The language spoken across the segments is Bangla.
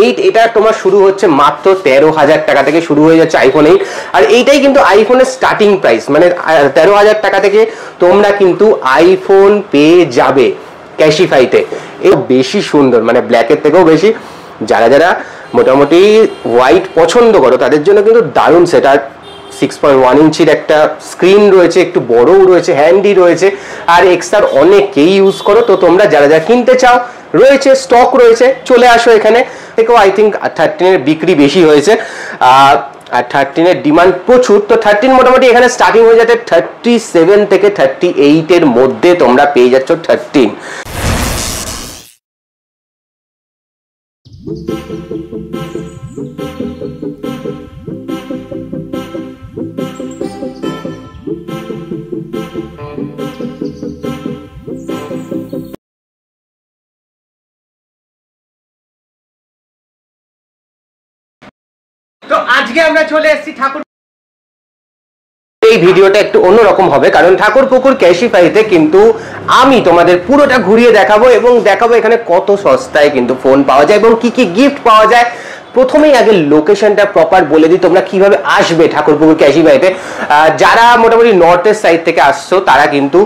8 এটা তোমার শুরু হচ্ছে মাত্র 13,000 টাকা থেকে শুরু হয়ে যাচ্ছে আইফোন 8। আর এইটাই কিন্তু আইফোনের স্টার্টিং প্রাইস, মানে 13,000 টাকা থেকে তোমরা কিন্তু আইফোন পেয়ে যাবে ক্যাশিফাইতে। এর বেশি সুন্দর, মানে ব্ল্যাকের থেকেও বেশি। যারা যারা মোটামুটি হোয়াইট পছন্দ করো তাদের জন্য কিন্তু দারুণ সেট। আর 6.1 ইঞ্চির একটা স্ক্রিন রয়েছে, একটু বড়ও রয়েছে, হ্যান্ডি রয়েছে। আর এক্সআর অনেকেই ইউজ করো, তো তোমরা যারা যারা কিনতে চাও রয়েছে, স্টক রয়েছে, চলে আসো এখানে থেকেও। আই থিঙ্ক 13 এর বিক্রি বেশি হয়েছে আর 13 এর ডিমান্ড প্রচুর। তো 13 মোটামুটি এখানে স্টার্টিং হয়ে যাচ্ছে 37 থেকে 38 এর মধ্যে তোমরা পেয়ে যাচ্ছ 13। তো আজকে আমরা চলে এসেছি ঠাকুর। এই ভিডিওটা একটু অন্যরকম হবে কারণ ঠাকুরপুকুর ক্যাশিফাইতে কিন্তু আমি তোমাদের পুরোটা ঘুরিয়ে দেখাবো এবং দেখাবো এখানে কত সস্তায় কিন্তু ফোন পাওয়া যায় এবং কি কি গিফট পাওয়া যায়। প্রথমেই আগে লোকেশনটা প্রপার বলে দিই, তোমরা কিভাবে আসবে ঠাকুরপুকুর ক্যাশিফাইতে। যারা মোটামুটি নর্থের সাইড থেকে আসছো তারা কিন্তু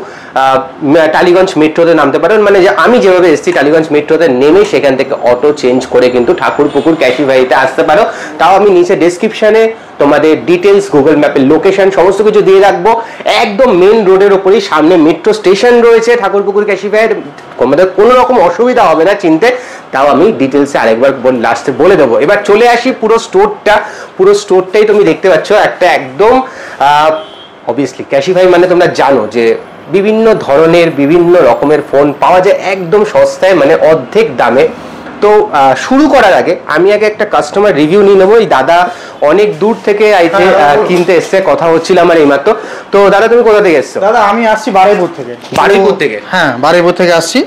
টালিগঞ্জ মেট্রোতে নামতে পারেন, মানে আমি যেভাবে এসেছি টালিগঞ্জ মেট্রোতে নেমে সেখান থেকে অটো চেঞ্জ করে কিন্তু ঠাকুরপুকুর ক্যাশিফাইতে আসতে পারো। তাও আমি নিচে ডেসক্রিপশনে তোমাদের ডিটেলস, গুগল ম্যাপের লোকেশন সমস্ত কিছু দিয়ে রাখবো। একদম মেন রোডের ওপরেই সামনে মেট্রো স্টেশন রয়েছে ঠাকুরপুকুর ক্যাশিফাইয়ের, তোমাদের কোনো রকম অসুবিধা হবে না চিনতে। তাও আমি ডিটেলসে আরেকবার লাস্টে বলে দেবো। এবার চলে আসি পুরো স্টোরটাই তুমি দেখতে পাচ্ছ একটা একদম অবভিয়াসলি ক্যাশিফাই মানে তোমরা জানো যে বিভিন্ন ধরনের বিভিন্ন রকমের ফোন পাওয়া যায় একদম সস্তায়, মানে অর্ধেক দামে। তো শুরু করার আগে আমি আগে একটা কাস্টমার রিভিউ নিয়ে নেবো। এই দাদা অনেক দূর থেকে কিনতে এসছে, কথা হচ্ছিল আমার এইমাত্র। তো দাদা তুমি কোথা থেকে এসছো? দাদা আমি আসছি বারুইপুর থেকে। বারুইপুর থেকে? হ্যাঁ, বারুইপুর থেকে আসছি।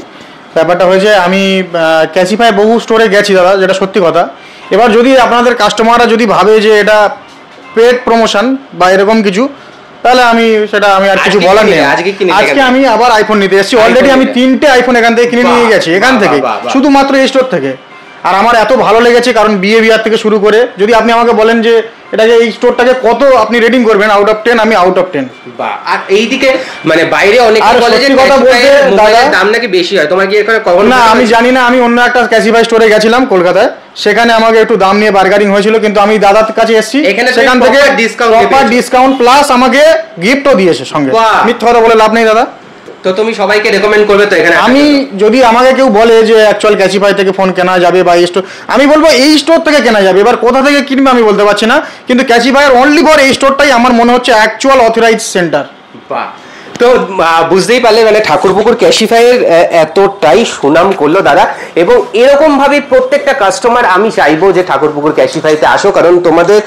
ব্যাপারটা হয়েছে আমি ক্যাশিফাই বহু স্টোরে গেছি দাদা, যেটা সত্যি কথা। এবার যদি আপনাদের কাস্টমাররা যদি ভাবে যে এটা পেড প্রমোশন বা এরকম কিছু, তাহলে আমি আর কিছু বলার নেই। আজকে আমি আবার আইফোন নিতে এসেছি। অলরেডি আমি 3টে আইফোন এখান থেকে কিনে নিয়ে গেছি, এখান থেকে শুধুমাত্র এই স্টোর থেকে। আর আমার এত ভালো লেগেছে কারণ বিহেভিয়ার থেকে শুরু করে, যদি আপনি আমাকে বলেন যে এটাকে এই স্টোরটাকে কত আপনি রেটিং করবেন আউট অফ 10, আমি আউট অফ 10। বাহ। আর এইদিকে মানে বাইরে অনেক বলে যে কথা বলতে দাদা দাম নাকি বেশি হয়, তোমার কি এখানে কখনো? না, আমি জানি না। আমি অন্য একটা ক্যাশিফাই স্টোরে গেছিলাম কলকাতায়, সেখানে আমাকে একটু দাম নিয়ে বার্গারিং হয়েছিল, কিন্তু আমি দাদার কাছে এসেছি, সেখান থেকে ডিসকাউন্ট প্লাস আমাকে গিফটও দিয়েছে সঙ্গে। মিথ্যা কথা বলে লাভ নেই দাদা। তো তুমি সবাইকে রেকমেন্ড করবে তো এখানে? আমি যদি আমাকে কেউ বলে যে অ্যাকচুয়াল ক্যাশিফাই থেকে ফোন কেনা যাবে বা এই স্টোর, আমি বলবো এই স্টোর থেকে কেনা যাবে। এবার কোথা থেকে কিনবে আমি বলতে পারছি না, কিন্তু ক্যাশিফাইয়ের অনলি ফর এই স্টোরটাই আমার মনে হচ্ছে অ্যাকচুয়াল অথরাইজড সেন্টার। বাহ। তো বুঝতেই পারলে মানে ঠাকুরপুকুর ক্যাশিফাইয়ের এতটাই সুনাম করলো দাদা, এবং এরকম ভাবে প্রত্যেকটা কাস্টমার আমি চাইবো যে ঠাকুরপুকুর ক্যাশিফাইতে আসো, কারণ তোমাদের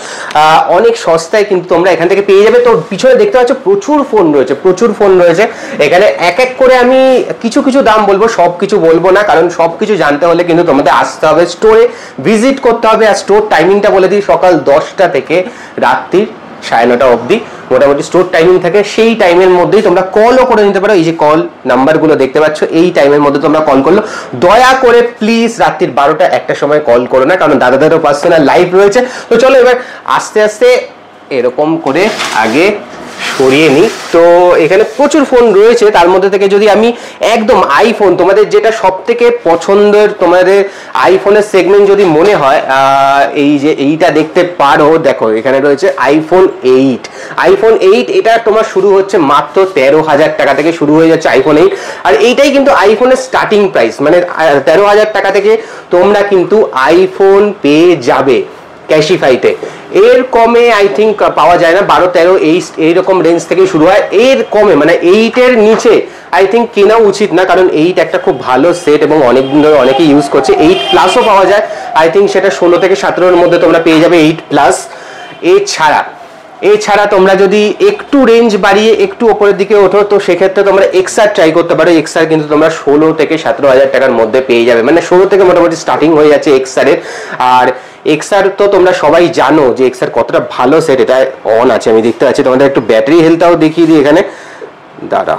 অনেক সস্তায় কিন্তু তোমরা এখান থেকে পেয়ে যাবে। তো পিছনে দেখতে পাচ্ছ প্রচুর ফোন রয়েছে এখানে। এক এক করে আমি কিছু কিছু দাম বলবো, সব কিছু বলবো না, কারণ সব কিছু জানতে হলে কিন্তু তোমাদের আসতে হবে, স্টোরে ভিজিট করতে হবে। আর স্টোর টাইমিংটা বলে দিই, সকাল 10টা থেকে রাত্রির 9:30 অবধি মোটামুটি স্টোর টাইমিং থাকে। সেই টাইমের মধ্যেই তোমরা কলও করে নিতে পারো। এই যে কল নাম্বারগুলো দেখতে পাচ্ছ, এই টাইমের মধ্যে তোমরা কল করলো। দয়া করে প্লিজ রাত্রির 12টা 1টার সময় কল করো না, কারণ দাদাদেরও পার্সোনাল লাইভ রয়েছে। তো চলো এবার আস্তে আস্তে এরকম করে আগে সরিয়ে নিই। তো এখানে প্রচুর ফোন রয়েছে, তার মধ্যে থেকে যদি আমি একদম আইফোন, তোমাদের যেটা সব থেকে পছন্দের, তোমাদের আইফোনের সেগমেন্ট যদি মনে হয়, এই যে এইটা দেখতে পারো, দেখো এখানে রয়েছে আইফোন 8। এটা তোমার শুরু হচ্ছে মাত্র 13,000 টাকা থেকে শুরু হয়ে যাচ্ছে আইফোন 8। আর এইটাই কিন্তু আইফোনের স্টার্টিং প্রাইস, মানে 13,000 টাকা থেকে তোমরা কিন্তু আইফোন পেয়ে যাবে ক্যাশিফাইতে। এর কমে আই থিঙ্ক পাওয়া যায় না, 12-13 এইরকম রেঞ্জ থেকে শুরু হয়। এর কমে মানে 8-এর নিচে আই থিঙ্ক কেনা উচিত না, কারণ 8 একটা খুব ভালো সেট এবং অনেক দিন ধরে অনেকেই ইউজ করছে। 8+ পাওয়া যায়, আই থিঙ্ক সেটা 16 থেকে 17-এর মধ্যে তোমরা পেয়ে যাবে 8+। এছাড়া তোমরা যদি একটু রেঞ্জ বাড়িয়ে একটু ওপরের দিকে ওঠো, তো সেক্ষেত্রে তোমরা এক্সআর ট্রাই করতে পারো। এক্সআর কিন্তু তোমরা 16 থেকে 17,000 টাকার মধ্যে পেয়ে যাবে, মানে 16 থেকে মোটামুটি স্টার্টিং হয়ে যাচ্ছে এক্সআরের। আর এক্সআর তো তোমরা সবাই জানো যে এক্সআর কতটা ভালো সেট। এটা অন আছে আমি দেখতে পাচ্ছি। তোমাদের একটু ব্যাটারি হেলথটাও দেখিয়ে দিই এখানে, দাঁড়া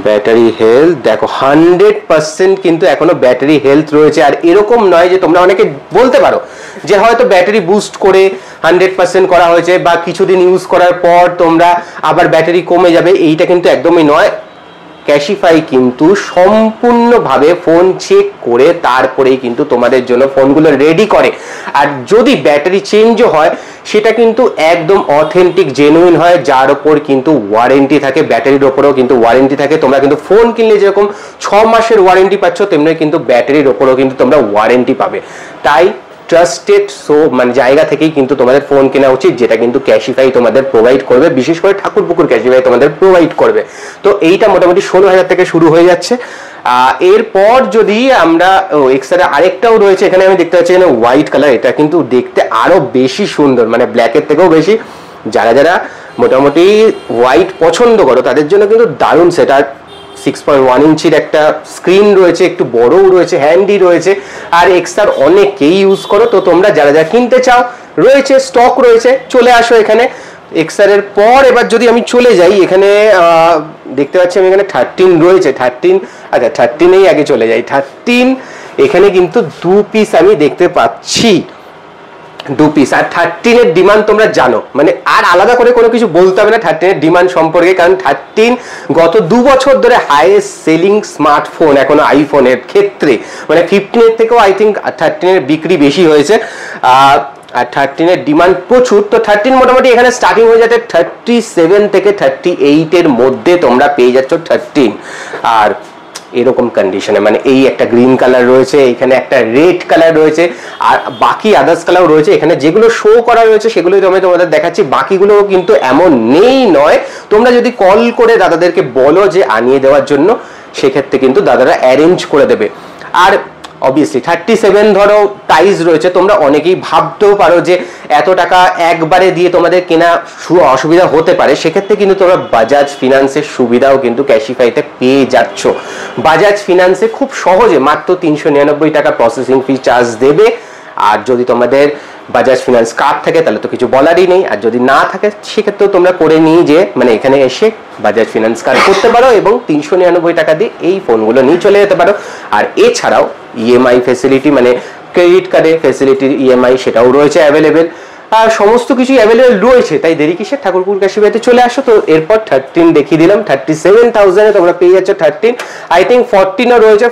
ব্যাটারি হেলথ দেখো 100% কিন্তু এখনো ব্যাটারি হেলথ রয়েছে। আর এরকম নয় যে তোমরা অনেকে বলতে পারো যে হয়তো ব্যাটারি বুস্ট করে 100% করা হয়েছে বা কিছুদিন ইউজ করার পর তোমরা আবার ব্যাটারি কমে যাবে, এইটা কিন্তু একদমই নয়। ক্যাশিফাই কিন্তু সম্পূর্ণভাবে ফোন চেক করে তারপরেই কিন্তু তোমাদের জন্য ফোনগুলো রেডি করে। আর যদি ব্যাটারি চেঞ্জও হয় সেটা কিন্তু একদম অথেন্টিক জেনুইন হয়, যার ওপর কিন্তু ওয়ারেন্টি থাকে, ব্যাটারির ওপরেও কিন্তু ওয়ারেন্টি থাকে। তোমরা কিন্তু ফোন কিনলে যেরকম 6 মাসের ওয়ারেন্টি পাচ্ছ, তেমনি কিন্তু ব্যাটারির ওপরেও কিন্তু তোমরা ওয়ারেন্টি পাবে। তাই ট্রাস্টেড মানে জায়গা থেকেই কিন্তু তোমাদের ফোন কেনা উচিত, যেটা কিন্তু ক্যাশিফাই তোমাদের প্রোভাইড করবে, বিশেষ করে ঠাকুরপুকুর ক্যাশিফাই তোমাদের প্রোভাইড করবে। তো এইটা মোটামুটি 16,000 থেকে শুরু হয়ে যাচ্ছে। এরপর যদি আমরা এক্সট্রা আরেকটাও রয়েছে এখানে, আমি দেখতে পাচ্ছি এখানে হোয়াইট কালার, এটা কিন্তু দেখতে আরো বেশি সুন্দর, মানে ব্ল্যাকের থেকেও বেশি। যারা যারা মোটামুটি হোয়াইট পছন্দ করো তাদের জন্য কিন্তু দারুণ সেট। আর 6.1 ইঞ্চির একটা স্ক্রিন রয়েছে, একটু বড়ও রয়েছে, হ্যান্ডি রয়েছে। আর এক্সআর অনেকেই ইউজ করো, তো তোমরা যারা যারা কিনতে চাও রয়েছে, স্টক রয়েছে, চলে আসো এখানে। এক্সআর এর পর এবার যদি আমি চলে যাই, এখানে দেখতে পাচ্ছি আমি এখানে 13 রয়েছে, 13 আচ্ছা 13এই আগে চলে যাই। 13 এখানে কিন্তু 2 পিস আমি দেখতে পাচ্ছি, 2 পিস। আর 13 এর ডিমান্ড তোমরা জানো, মানে আর আলাদা করে কোনো কিছু বলতে হবে না 13 এর ডিমান্ড সম্পর্কে, কারণ 13 গত 2 বছর ধরে হাইয়েস্ট সেলিং স্মার্টফোন এখনো আইফোনের ক্ষেত্রে, মানে 15 এর থেকেও আই থিঙ্ক 13 এর বিক্রি বেশি হয়েছে। আর 13 এর ডিমান্ড প্রচুর। তো 13 মোটামুটি এখানে স্টার্টিং হয়ে যাচ্ছে 37 থেকে 38 এর মধ্যে তোমরা পেয়ে যাচ্ছ 13। আর এরকম কন্ডিশনে, মানে এই একটা গ্রিন কালার রয়েছে, এখানে একটা রেড কালার রয়েছে, আর বাকি আদার্স কালার রয়েছে। এখানে যেগুলো শো করা রয়েছে সেগুলোই আমি তোমাদের দেখাচ্ছি, বাকিগুলো কিন্তু এমন নেই নয়। তোমরা যদি কল করে দাদাদেরকে বলো যে আনিয়ে দেওয়ার জন্য, সেক্ষেত্রে কিন্তু দাদারা অ্যারেঞ্জ করে দেবে। আর অবভিয়াসলি 37 ধরো প্রাইস রয়েছে, তোমরা অনেকেই ভাবতেও পারো যে এত টাকা একবারে দিয়ে তোমাদের কেনা অসুবিধা হতে পারে, সেক্ষেত্রে কিন্তু তোমরা বাজাজ ফিনান্সের সুবিধাও কিন্তু ক্যাশিফাইতে পেয়ে যাচ্ছ। বাজাজ ফিনান্সে খুব সহজে মাত্র 399 টাকা প্রসেসিং ফি চার্জ দেবে। আর যদি তোমাদের বাজাজ ফিনান্স কার্ড থাকে তাহলে তো কিছু বলারই নেই, আর যদি না থাকে সেক্ষেত্রেও তোমরা করে নিয়ে যে মানে এখানে এসে বাজাজ ফিনান্স কার্ড করতে পারো এবং 399 টাকা দিয়ে এই ফোনগুলো নিয়ে চলে যেতে পারো। আর এছাড়াও ইএমআই ফেসিলিটি, মানে ক্রেডিট কার্ডের ফেসিলিটির ইএমআই সেটাও রয়েছে অ্যাভেলেবেল। আর সমস্ত কিছু অ্যাভেলেবেল রয়েছে, তাই দেরি কিসের, ঠাকুরপুকুর ক্যাশিফাইতে চলে আসো। তো এরপর 13 দেখিয়ে দিলাম, 37,000 এ তোমরা পেয়ে যাচ্ছ 13। আই থিঙ্ক 14ও রয়েছে,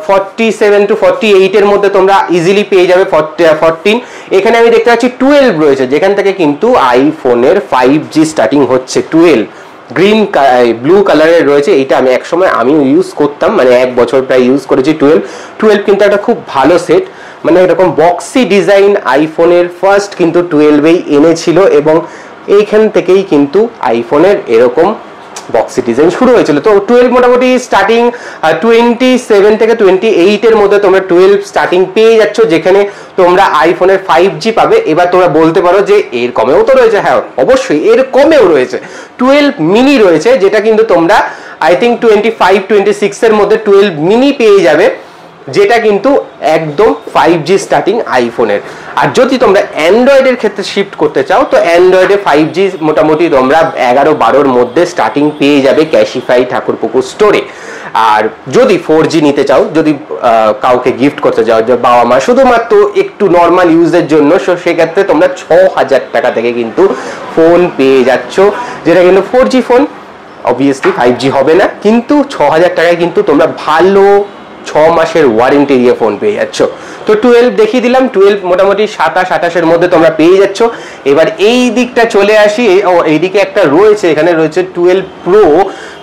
47 to 48 এর মধ্যে তোমরা ইজিলি পেয়ে যাবে 14। এখানে আমি দেখতে পাচ্ছি 12 রয়েছে, যেখান থেকে কিন্তু আইফোনের 5G স্টার্টিং হচ্ছে। 12 গ্রিন ব্লু কালারের রয়েছে, এইটা আমি একসময় আমিও ইউজ করতাম, মানে 1 বছর প্রায় ইউজ করেছি 12 কিন্তু একটা খুব ভালো সেট, মানে এরকম বক্সি ডিজাইন আইফোনের ফার্স্ট কিন্তু 12এই এনেছিল, এবং এইখান থেকেই কিন্তু আইফোনের এরকম বক্সি ডিজাইন শুরু হয়েছিল। তো 12 মোটামুটি স্টার্টিং 27 থেকে 28 এর মধ্যে তোমরা 12 স্টার্টিং পেয়ে যাচ্ছ, যেখানে তোমরা আইফোনের 5G পাবে। এবার তোমরা বলতে পারো যে এর কমেও তো রয়েছে, হ্যাঁ অবশ্যই এর কমেও রয়েছে, 12 মিনি রয়েছে, যেটা কিন্তু তোমরা আই থিঙ্ক 25-26 এর মধ্যে 12 মিনি পেয়ে যাবে, যেটা কিন্তু একদম 5G স্টার্টিং আইফোনের। আর যদি তোমরা অ্যান্ড্রয়েডের ক্ষেত্রে শিফট করতে চাও, তো অ্যান্ড্রয়েডে 5G মোটামুটি তোমরা 11-12 মধ্যে স্টার্টিং পেয়ে যাবে ক্যাশিফাই ঠাকুরপুকুর স্টোরে। আর যদি 4G নিতে চাও, যদি কাউকে গিফট করতে চাও, যে বাবা মা শুধুমাত্র একটু নর্মাল ইউজের জন্য, সেক্ষেত্রে তোমরা 6,000 টাকা থেকে কিন্তু ফোন পেয়ে যাচ্ছ, যেটা কিন্তু 4G ফোন। অবভিয়াসলি 5G হবে না, কিন্তু 6,000 টাকায় কিন্তু তোমরা ভালো 6 মাসের ওয়ারেন্টি দিয়ে ফোন পেয়ে যাচ্ছ। তো 12 দেখিয়ে দিলাম, 12 মোটামুটি 27-28 এর মধ্যে তোমরা পেয়ে যাচ্ছ। এবার এই দিকটা চলে আসি, এইদিকে একটা রয়েছে, এখানে রয়েছে 12 প্রো।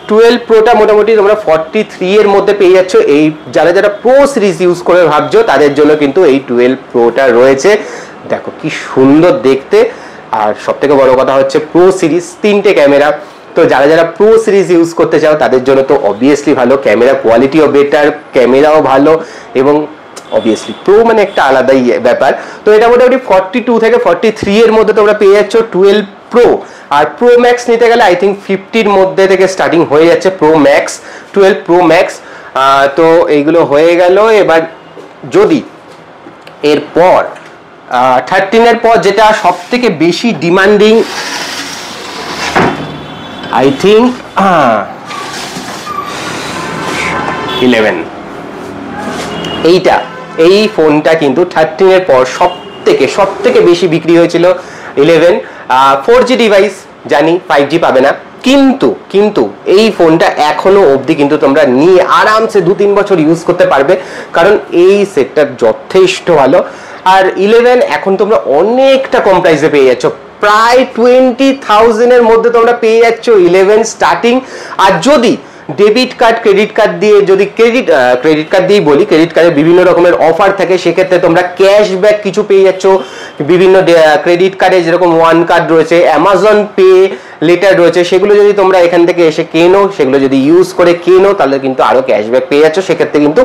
12 প্রোটা মোটামুটি তোমরা 43 এর মধ্যে পেয়ে যাচ্ছ। এই যারা যারা প্রো সিরিজ ইউজ করে ভাবছো তাদের জন্য কিন্তু এই 12 প্রোটা রয়েছে। দেখো কি সুন্দর দেখতে, আর সব থেকে বড় কথা হচ্ছে প্রো সিরিজ 3টে ক্যামেরা। তো যারা যারা প্রো সিরিজ ইউজ করতে চাও তাদের জন্য তো অবভিয়াসলি ভালো, ক্যামেরা কোয়ালিটিও বেটার, ক্যামেরাও ভালো, এবং অবভিয়াসলি প্রো মানে একটা আলাদাই ব্যাপার। তো এটা মোটামুটি 42 থেকে 43 এর মধ্যে তোমরা পেয়ে যাচ্ছ 12 প্রো। আর প্রো ম্যাক্স নিতে গেলে আই থিঙ্ক 50-র মধ্যে থেকে স্টার্টিং হয়ে যাচ্ছে প্রো ম্যাক্স, 12 প্রো ম্যাক্স। তো এইগুলো হয়ে গেল। এবার যদি এরপর 13 এর পর যেটা সব থেকে বেশি ডিমান্ডিং, আই থিঙ্ক 11 এই ফোনটা কিন্তু 13 এর পর সব থেকে বেশি বিক্রি হয়েছিল 11 4G ডিভাইস, জানি 5G পাবে না, কিন্তু এই ফোনটা এখনো অবধি কিন্তু তোমরা নিয়ে আরামসে 2-3 বছর ইউজ করতে পারবে, কারণ এই সেটটা যথেষ্ট ভালো। আর 11 এখন তোমরা অনেকটা কম প্রাইসে পেয়ে যাচ্ছ, প্রায় 20,000 এর মধ্যে তোমরা পেয়ে যাচ্ছ 11 স্টার্টিং। আর যদি ডেবিট কার্ড ক্রেডিট কার্ড দিয়ে, যদি ক্রেডিট কার্ড দিয়েই বলি, ক্রেডিট কার্ডে বিভিন্ন রকমের অফার থাকে, সেক্ষেত্রে তোমরা ক্যাশব্যাক কিছু পেয়ে যাচ্ছ বিভিন্ন ক্রেডিট কার্ডে, যেরকম ওয়ান কার্ড রয়েছে, অ্যামাজন পে লেটার রয়েছে, সেগুলো যদি তোমরা এখান থেকে এসে কেনো, সেগুলো যদি ইউজ করে কেনো, তাহলে কিন্তু আরো ক্যাশব্যাক পেয়ে যাচ্ছ, সেক্ষেত্রে কিন্তু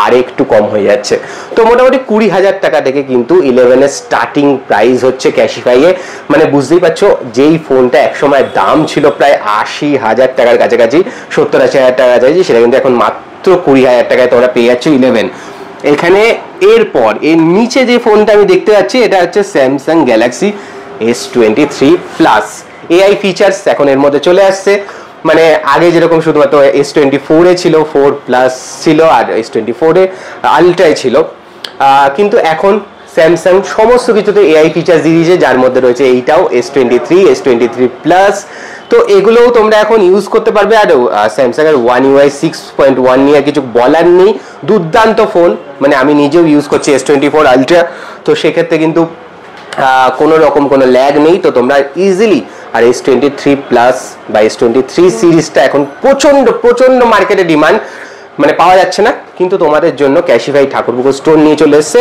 আর একটু কম হয়ে যাচ্ছে। তো মোটামুটি 20,000 টাকা থেকে কিন্তু 11 এর স্টার্টিং প্রাইস হচ্ছে ক্যাশিফাইয়ে। মানে বুঝতেই পারছো, যেই ফোনটা একসময় দাম ছিল প্রায় 80,000 টাকার কাছাকাছি, 70-80,000 টাকার কাছাকাছি, সেটা কিন্তু এখন মাত্র 20,000 টাকায় তোমরা পেয়ে যাচ্ছ 11। এখানে এরপর এর নিচে যে ফোনটা আমি দেখতে পাচ্ছি, এটা হচ্ছে Samsung Galaxy S23 plus. AI features এখন এর মধ্যে চলে আসছে, মানে আগে যেরকম শুধুমাত্র S24 এ ছিল, 4 প্লাস ছিল, আর S24 এ আলট্রায় ছিল, কিন্তু এখন স্যামসাং সমস্ত কিছুতে এআই ফিচার্স দিয়ে দিয়েছে, যার মধ্যে রয়েছে এইটাও S23 প্লাস। তো এগুলোও তোমরা এখন ইউজ করতে পারবে। আর স্যামসাং এর One UI 6.1 নিয়ে কিছু বলার নেই, দুর্দান্ত ফোন, মানে আমি নিজেও ইউজ করছি S24 আলট্রা, তো সেক্ষেত্রে কিন্তু কোনো রকম কোনো ল্যাগ নেই। তো তোমরা ইজিলি, আর S23 প্লাস বা S23 সিরিজটা এখন প্রচন্ড মার্কেটে ডিমান্ড, মানে পাওয়া যাচ্ছে না, কিন্তু তোমাদের জন্য ক্যাশিফাই ঠাকুরপুকুর স্টোর নিয়ে চলে এসেছে।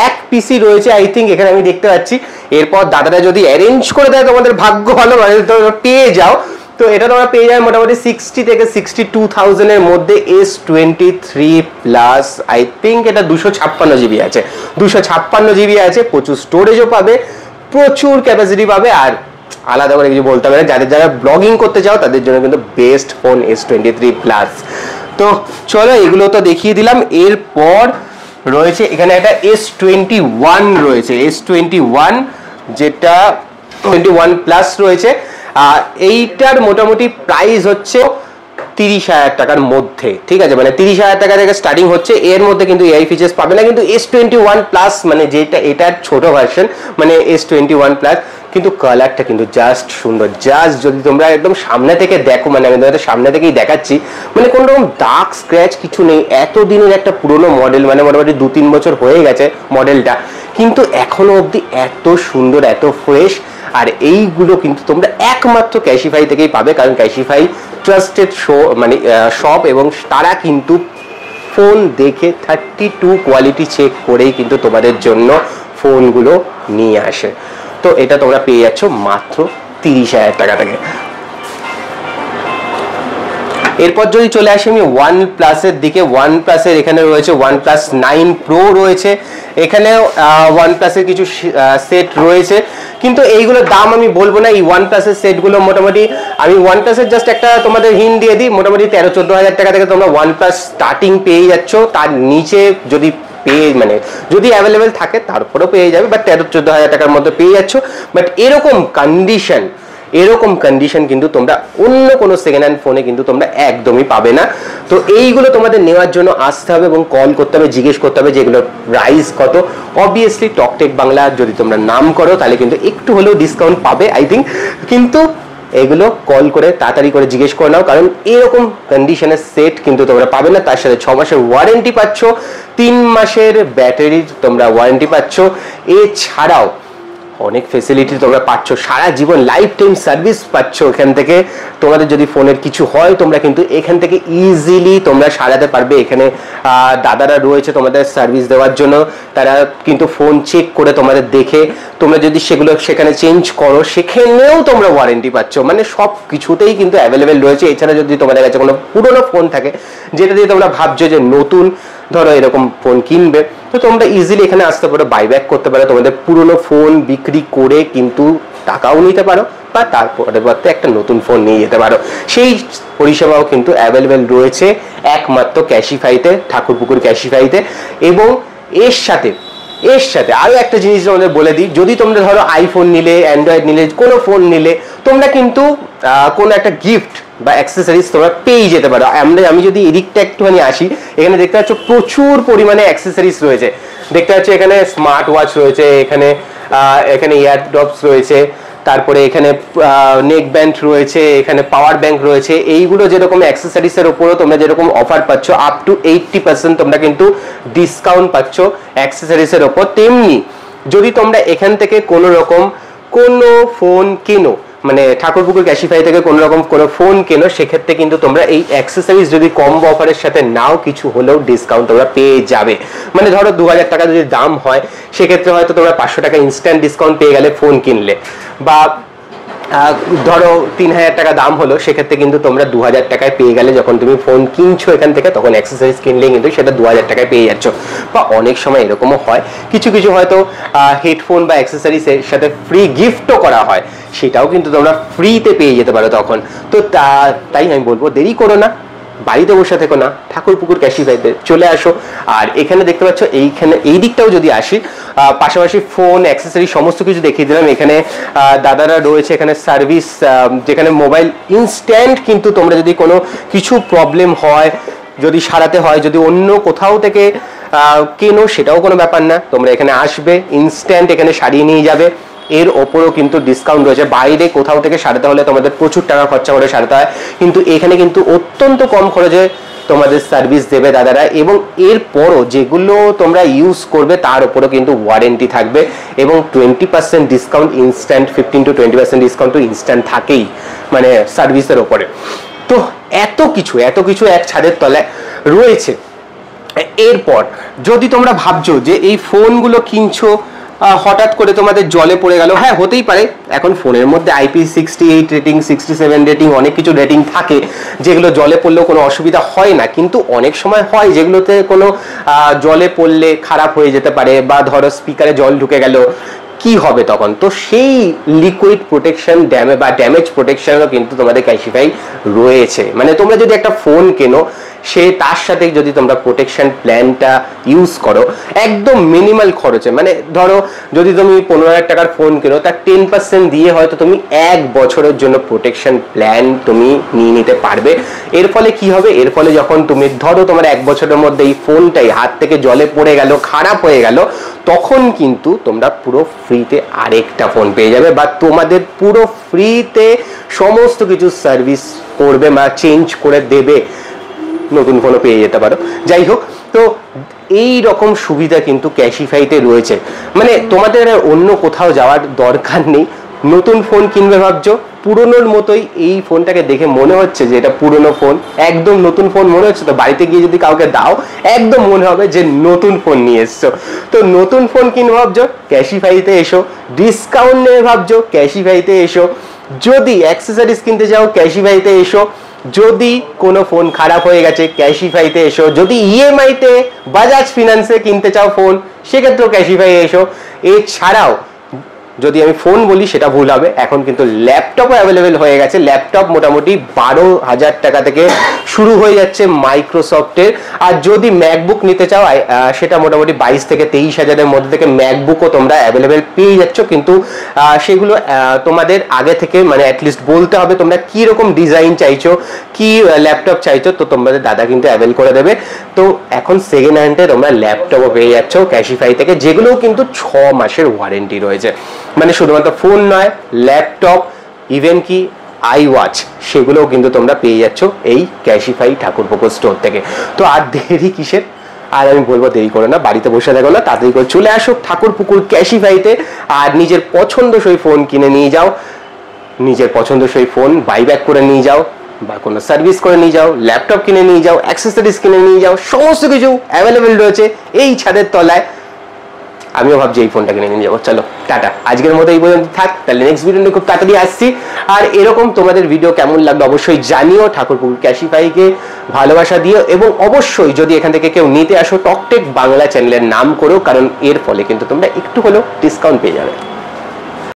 এক পিসি রয়েছে আই থিঙ্ক, এখানে আমি দেখতে পাচ্ছি। এরপর দাদারা যদি অ্যারেঞ্জ করে দেয়, তোমাদের ভাগ্য ভালো, মানে তোমরা পেয়ে যাও। তো এটা তোমরা পেয়ে যাবে মোটামুটি 60 থেকে 62,000 এর মধ্যে S23 প্লাস। আই থিঙ্ক এটা 256 জিবি আছে, 256 জিবি আছে, প্রচুর স্টোরেজও পাবে, প্রচুর ক্যাপাসিটি পাবে। আর আলাদা করে কিছু বলতে হবে না, যারা ব্লগিং করতে চাও তাদের জন্য কিন্তু বেস্ট ফোন S23 প্লাস। তো চলো, এগুলো তো দেখিয়ে দিলাম। এরপর রয়েছে এখানে একটা S21 রয়েছে, S21 যেটা 21 প্লাস রয়েছে। এইটার মোটামুটি প্রাইস হচ্ছে 30,000 টাকার মধ্যে, ঠিক আছে, মানে 30,000 টাকা থেকে স্টার্টিং হচ্ছে। এর মধ্যে কিন্তু এআই ফিচার্স পাবে না, কিন্তু S21 প্লাস মানে যেটা এটার ছোট ভার্সন, মানে S21 প্লাস, কিন্তু কালারটা কিন্তু জাস্ট সুন্দর। জাস্ট যদি তোমরা একদম সামনে থেকে দেখো, মানে আমি তোমাদের সামনে থেকেই দেখাচ্ছি, মানে কোনো রকম দাগ স্ক্র্যাচ কিছু নেই। এতদিনের একটা পুরোনো মডেল, মানে মোটামুটি 2-3 বছর হয়ে গেছে মডেলটা, কিন্তু এখনো অবধি এত সুন্দর, এত ফ্রেশ। আর এইগুলো কিন্তু তোমরা একমাত্র ক্যাশিফাই থেকেই পাবে, কারণ ক্যাশিফাই ট্রাস্টেড মানে শপ, এবং তারা কিন্তু ফোন দেখে 32 কোয়ালিটি চেক করেই কিন্তু তোমাদের জন্য ফোনগুলো নিয়ে আসে। তো এটা তোমরা পেয়ে যাচ্ছ মাত্র 30,000 টাকা থেকে। এরপর যদি চলে আসি আমি ওয়ান প্লাসের দিকে, ওয়ান প্লাসের এখানে রয়েছে OnePlus 9 Pro রয়েছে, এখানেও ওয়ান প্লাসের কিছু সেট রয়েছে, কিন্তু এইগুলোর দাম আমি বলবো না। এই ওয়ান প্লাসের সেটগুলো মোটামুটি, আমি ওয়ান প্লাসের জাস্ট একটা তোমাদের হিন্ট দিয়ে দিই, মোটামুটি 13-14 হাজার টাকা থেকে তোমরা OnePlus স্টার্টিং পেয়ে যাচ্ছ। তার নিচে যদি মানে যদি অ্যাভেলেবেল থাকে তারপরেও পেয়ে যাবে, বাট 13-14 হাজার টাকার মধ্যে পেয়ে যাচ্ছ। বাট এরকম কন্ডিশন কিন্তু তোমরা অন্য কোনো সেকেন্ড হ্যান্ড ফোনে কিন্তু তোমরা একদমই পাবে না। তো এইগুলো তোমাদের নেওয়ার জন্য আসতে হবে এবং কল করতে হবে, জিজ্ঞেস করতে হবে যে এগুলোর প্রাইস কত। অবভিয়াসলি টকটেক বাংলা যদি তোমরা নাম করো তাহলে কিন্তু একটু হলেও ডিসকাউন্ট পাবে আই থিঙ্ক, কিন্তু এগুলো কল করে তাড়াতাড়ি করে জিজ্ঞেস করে নাও, কারণ এরকম কন্ডিশনের সেট কিন্তু তোমরা পাবে না। তার সাথে 6 মাসের ওয়ারেন্টি পাচ্ছ, 3 মাসের ব্যাটারির তোমরা ওয়ারেন্টি পাচ্ছ, এছাড়াও অনেক ফেসিলিটি তোমরা পাচ্ছ, সারা জীবন লাইফ টাইম সার্ভিস পাচ্ছ এখান থেকে। তোমাদের যদি ফোনের কিছু হয় তোমরা কিন্তু এখান থেকে ইজিলি তোমরা সারাতে পারবে। এখানে দাদারা রয়েছে তোমাদের সার্ভিস দেওয়ার জন্য, তারা কিন্তু ফোন চেক করে তোমাদের দেখে, তোমরা যদি সেগুলো সেখানে চেঞ্জ করো সেখানেও তোমরা ওয়ারেন্টি পাচ্ছ, মানে সব কিছুতেই কিন্তু অ্যাভেলেবেল রয়েছে। এছাড়া যদি তোমাদের কাছে কোনো পুরোনো ফোন থাকে যেটা দিয়ে তোমরা ভাবছো যে নতুন ধরো এরকম ফোন কিনবে, তো তোমরা ইজিলি এখানে আসতে পারো, বাইব্যাক করতে পারো, তোমাদের পুরোনো ফোন বিক্রি করে কিন্তু টাকাও নিতে পারো, বা তারপরে একটা নতুন ফোন নিয়ে যেতে পারো। সেই পরিষেবাও কিন্তু অ্যাভেলেবেল রয়েছে একমাত্র ক্যাশিফাইতে, ঠাকুরপুকুর ক্যাশিফাইতে। এবং এর সাথে এর সাথে আরো একটা জিনিস তোমাদের বলে দিই, যদি তোমরা ধরো আইফোন নিলে, অ্যান্ড্রয়েড নিলে, কোনো ফোন নিলে, তোমরা কিন্তু কোনো একটা গিফট বা অ্যাক্সেসরিজ তোমরা পেয়ে যেতে পারো। আমি যদি এদিকটা একটুখানি আসি, এখানে দেখতে পাচ্ছ প্রচুর পরিমাণে অ্যাক্সেসরিজ রয়েছে। দেখতে পাচ্ছ এখানে স্মার্ট ওয়াচ রয়েছে, এখানে ইয়ারডপস রয়েছে, তারপরে এখানে নেক ব্যান্ড রয়েছে, এখানে পাওয়ার ব্যাংক রয়েছে। এইগুলো যেরকম অ্যাক্সেসরিজের উপরও তোমরা যেরকম অফার পাচ্ছ, আপ টু 80% তোমরা কিন্তু ডিসকাউন্ট পাচ্ছ অ্যাক্সেসরিজের ওপর। তেমনি যদি তোমরা এখান থেকে কোনো ফোন কেনো, মানে ঠাকুরপুকুর ক্যাশিফাই থেকে কোনো ফোন কেনো, সেক্ষেত্রে কিন্তু তোমরা এই অ্যাক্সেসরিজ যদি কম্বো অফারের সাথে নাও, কিছু হলেও ডিসকাউন্ট তোমরা পেয়ে যাবে। মানে ধরো 2000 টাকা যদি দাম হয়, সেক্ষেত্রে হয়তো তোমরা 500 টাকা ইনস্ট্যান্ট ডিসকাউন্ট পেয়ে গেলে ফোন কিনলে, বা ধরো 3000 টাকা দাম হলো, সেক্ষেত্রে কিন্তু তোমরা 2000 টাকায় পেয়ে গেলে, যখন তুমি ফোন কিনছো এখান থেকে, তখন অ্যাক্সেসরিজ কিনলে কিন্তু সেটা 2000 টাকায় পেয়ে যাচ্ছ। বা অনেক সময় এরকমও হয়, কিছু হয়তো হেডফোন বা অ্যাক্সেসরিজের সাথে ফ্রি গিফটও করা হয়, সেটাও কিন্তু তোমরা ফ্রিতে পেয়ে যেতে পারো তখন। তো তাই আমি বলবো, দেরি করো না, বাড়িতে বসে থেকো না, ঠাকুরপুকুর ক্যাশিফাইতে চলে আসো। আর এখানে দেখতে পাচ্ছ, এই দিকটাও যদি আসি, পাশাপাশি ফোন অ্যাক্সেসরি সমস্ত কিছু দেখিয়ে দিলাম। এখানে দাদারা রয়েছে, এখানে সার্ভিস, যেখানে মোবাইল ইনস্ট্যান্ট, কিন্তু তোমরা যদি কোনো কিছু প্রবলেম হয়, যদি সারাতে হয়, যদি অন্য কোথাও থেকে কেনো, সেটাও কোনো ব্যাপার না, তোমরা এখানে আসবে, ইনস্ট্যান্ট এখানে সারিয়ে নিয়ে যাবে। এর ওপরও কিন্তু ডিসকাউন্ট রয়েছে। বাইরে কোথাও থেকে সারাতে হলে তোমাদের প্রচুর টাকা খরচা করে সারাতে হয়, কিন্তু এখানে কিন্তু অত্যন্ত কম খরচে তোমাদের সার্ভিস দেবে দাদারা। এবং এরপরও যেগুলো তোমরা ইউজ করবে, তার উপরও কিন্তু ওয়ারেন্টি থাকবে, এবং 20% ডিসকাউন্ট ইনস্ট্যান্ট, 15 to 20% ডিসকাউন্ট তো ইনস্ট্যান্ট থাকেই, মানে সার্ভিসের ওপরে। তো এত কিছু এক ছাদের তলায় রয়েছে। এরপর যদি তোমরা ভাবছো যে এই ফোনগুলো কিনছো, হঠাৎ করে তোমাদের জলে পড়ে গেল, হ্যাঁ হতেই পারে, এখন ফোনের মধ্যে IP68 রেটিং, 67 রেটিং, অনেক কিছু রেটিং থাকে, যেগুলো জলে পড়লেও কোনো অসুবিধা হয় না। কিন্তু অনেক সময় হয় যেগুলোতে কোনো জলে পড়লে খারাপ হয়ে যেতে পারে, বা ধরো স্পিকারে জল ঢুকে গেল, কি হবে তখন? তো সেই লিকুইড প্রোটেকশন ড্যামেজ প্রোটেকশনও কিন্তু তোমাদের ক্যাশিফাই রয়েছে। মানে তোমরা যদি একটা ফোন কেনো, তার সাথে যদি তোমরা প্রোটেকশন প্ল্যানটা ইউজ করো একদম মিনিমাল খরচে, মানে ধরো যদি তুমি 15,000 টাকার ফোন কেনো, তার 10% দিয়ে হয়তো তুমি 1 বছরের জন্য প্রোটেকশন প্ল্যান তুমি নিয়ে নিতে পারবে। এর ফলে কি হবে? এর ফলে যখন তুমি ধরো তোমার 1 বছরের মধ্যে এই ফোনটাই হাত থেকে জলে পড়ে গেল, খারাপ হয়ে গেল, তখন কিন্তু তোমরা পুরো ফ্রিতে আরেকটা ফোন পেয়ে যাবে, বা তোমাদের পুরো ফ্রিতে সমস্ত কিছু সার্ভিস করবে বা চেঞ্জ করে দেবে, নতুন ফোনও পেয়ে যেতে পারো। যাই হোক, তো এই রকম সুবিধা কিন্তু ক্যাশিফাইতে রয়েছে। মানে তোমাদের অন্য কোথাও যাওয়ার দরকার নেই। নতুন ফোন কিনবে ভাবছো, পুরনোর মতোই এই ফোনটাকে দেখে মনে হচ্ছে যে এটা পুরনো ফোন, একদম নতুন ফোন মনে হচ্ছে, তো বাড়িতে গিয়ে যদি কাউকে দাও, একদম মনে হবে যে নতুন ফোন নিয়ে এসছো। তো নতুন ফোন কিনবে ভাবছো, ক্যাশিফাইতে এসো। ডিসকাউন্ট নেবে ভাবছো, ক্যাশিফাইতে এসো। যদি অ্যাক্সেসরিজ কিনতে যাও, ক্যাশিফাইতে এসো। যদি কোনো ফোন খারাপ হয়ে গেছে, ক্যাশিফাইতে এসো। যদি ইএমআইতে বাজাজ ফিনান্সে কিনতে চাও ফোন, সেক্ষেত্রেও ক্যাশিফাই এসো। এছাড়াও যদি আমি ফোন বলি সেটা ভুল হবে, এখন কিন্তু ল্যাপটপও অ্যাভেলেবেল হয়ে গেছে। ল্যাপটপ মোটামুটি 12,000 টাকা থেকে শুরু হয়ে যাচ্ছে মাইক্রোসফটের। আর যদি ম্যাকবুক নিতে চাও, সেটা মোটামুটি 22 থেকে 23,000-এর মধ্যে থেকে ম্যাকবুকও তোমরা অ্যাভেলেবেল পেয়ে যাচ্ছ। কিন্তু সেগুলো তোমাদের আগে থেকে, মানে অ্যাটলিস্ট বলতে হবে তোমরা কি রকম ডিজাইন চাইছো, কি ল্যাপটপ চাইছো, তো তোমাদের দাদা কিন্তু অ্যাভেল করে দেবে। তো এখন সেকেন্ড হ্যান্ডে তোমরা ল্যাপটপও পেয়ে যাচ্ছ ক্যাশিফাই থেকে, যেগুলোও কিন্তু 6 মাসের ওয়ারেন্টি রয়েছে। মানে শুধুমাত্র ফোন নয়, ল্যাপটপ, ইভেন কি iWatch, সেগুলোও কিন্তু তোমরা পেয়ে যাচ্ছ এই ক্যাশিফাই ঠাকুরপুকুর স্টোর থেকে। তো আর দেরি কিসের? আর আমি বলবো দেরি করো না, বাড়িতে বসে থাকো না, তাড়াতাড়ি করে চলে আসো ঠাকুরপুকুর ক্যাশিফাইতে, আর নিজের পছন্দসই ফোন কিনে নিয়ে যাও। নিজের পছন্দসই ফোন বাইব্যাক করে নিয়ে যাও, বা কোনো সার্ভিস করে নিয়ে যাও, ল্যাপটপ কিনে নিয়ে যাও, অ্যাক্সেসরিজ কিনে নিয়ে যাও, সমস্ত কিছু অ্যাভেলেবেল রয়েছে এই ছাদের তলায়। আমিও ভাবছি এই ফোনটা কিনে নিয়ে যাবো। চলো টাটা, আজকের মতো এই পর্যন্ত থাক, তাহলে নেক্সট ভিডিও খুব তাড়াতাড়ি আসছি। আর এরকম তোমাদের ভিডিও কেমন লাগলো অবশ্যই জানিও, ঠাকুরপুকুর ক্যাশিফাইকে ভালোবাসা দিও, এবং অবশ্যই যদি এখান থেকে কেউ নিতে আসো, টকটেক বাংলা চ্যানেলের নাম করো, কারণ এর ফলে কিন্তু তোমরা একটু হলেও ডিসকাউন্ট পেয়ে যাবে।